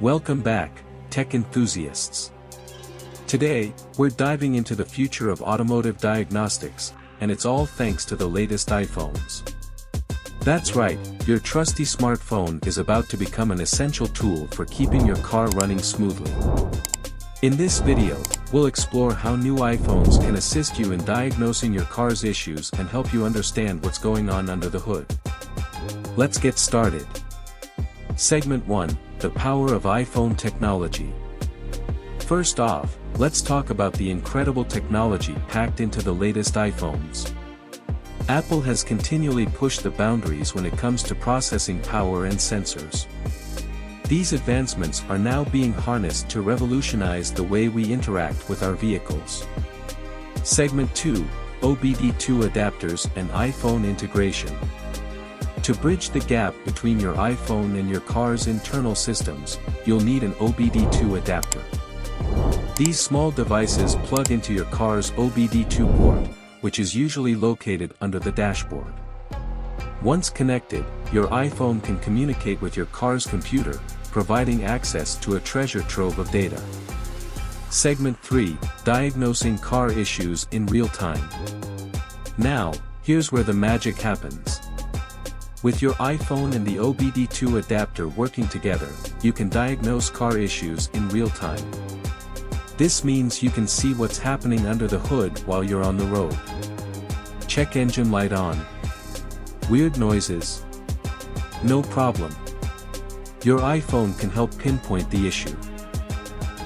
Welcome back, tech enthusiasts. Today, we're diving into the future of automotive diagnostics, and it's all thanks to the latest iPhones. That's right, your trusty smartphone is about to become an essential tool for keeping your car running smoothly. In this video, we'll explore how new iPhones can assist you in diagnosing your car's issues and help you understand what's going on under the hood. Let's get started. Segment 1, the power of iPhone technology. First off, let's talk about the incredible technology packed into the latest iPhones. Apple has continually pushed the boundaries when it comes to processing power and sensors. These advancements are now being harnessed to revolutionize the way we interact with our vehicles. Segment 2, OBD2 adapters and iPhone integration. To bridge the gap between your iPhone and your car's internal systems, you'll need an OBD2 adapter. These small devices plug into your car's OBD2 port, which is usually located under the dashboard. Once connected, your iPhone can communicate with your car's computer, providing access to a treasure trove of data. Segment 3, diagnosing car issues in real time. Now, here's where the magic happens. With your iPhone and the OBD2 adapter working together, you can diagnose car issues in real time. This means you can see what's happening under the hood while you're on the road. Check engine light on. Weird noises? No problem. Your iPhone can help pinpoint the issue.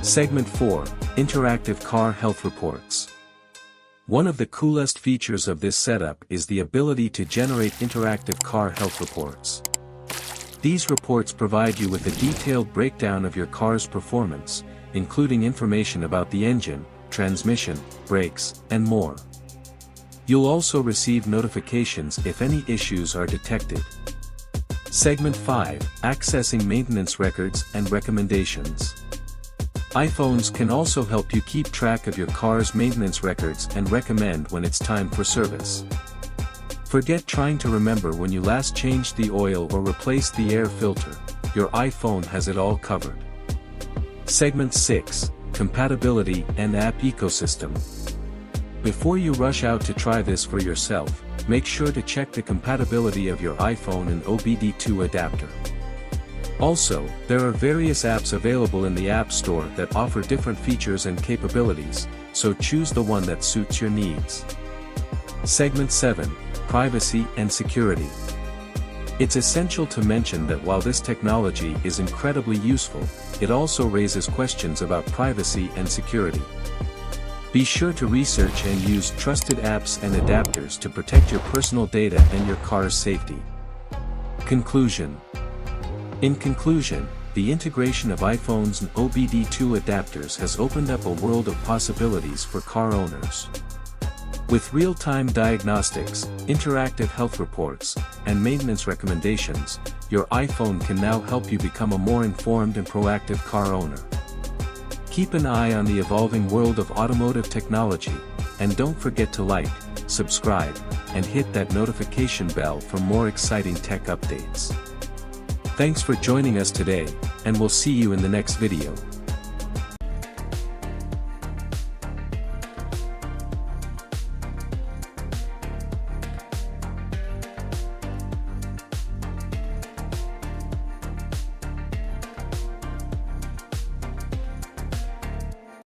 Segment 4, interactive car health reports. One of the coolest features of this setup is the ability to generate interactive car health reports. These reports provide you with a detailed breakdown of your car's performance, including information about the engine, transmission, brakes, and more. You'll also receive notifications if any issues are detected. Segment 5, accessing maintenance records and recommendations. iPhones can also help you keep track of your car's maintenance records and recommend when it's time for service. Forget trying to remember when you last changed the oil or replaced the air filter, your iPhone has it all covered. Segment 6, compatibility and app ecosystem. Before you rush out to try this for yourself, make sure to check the compatibility of your iPhone and OBD2 adapter. Also, there are various apps available in the App Store that offer different features and capabilities, so choose the one that suits your needs. Segment 7, privacy and security. It's essential to mention that while this technology is incredibly useful, it also raises questions about privacy and security. Be sure to research and use trusted apps and adapters to protect your personal data and your car's safety. Conclusion. In conclusion, the integration of iPhones and OBD2 adapters has opened up a world of possibilities for car owners. With real-time diagnostics, interactive health reports, and maintenance recommendations, your iPhone can now help you become a more informed and proactive car owner. Keep an eye on the evolving world of automotive technology, and don't forget to like, subscribe, and hit that notification bell for more exciting tech updates. Thanks for joining us today, and we'll see you in the next video.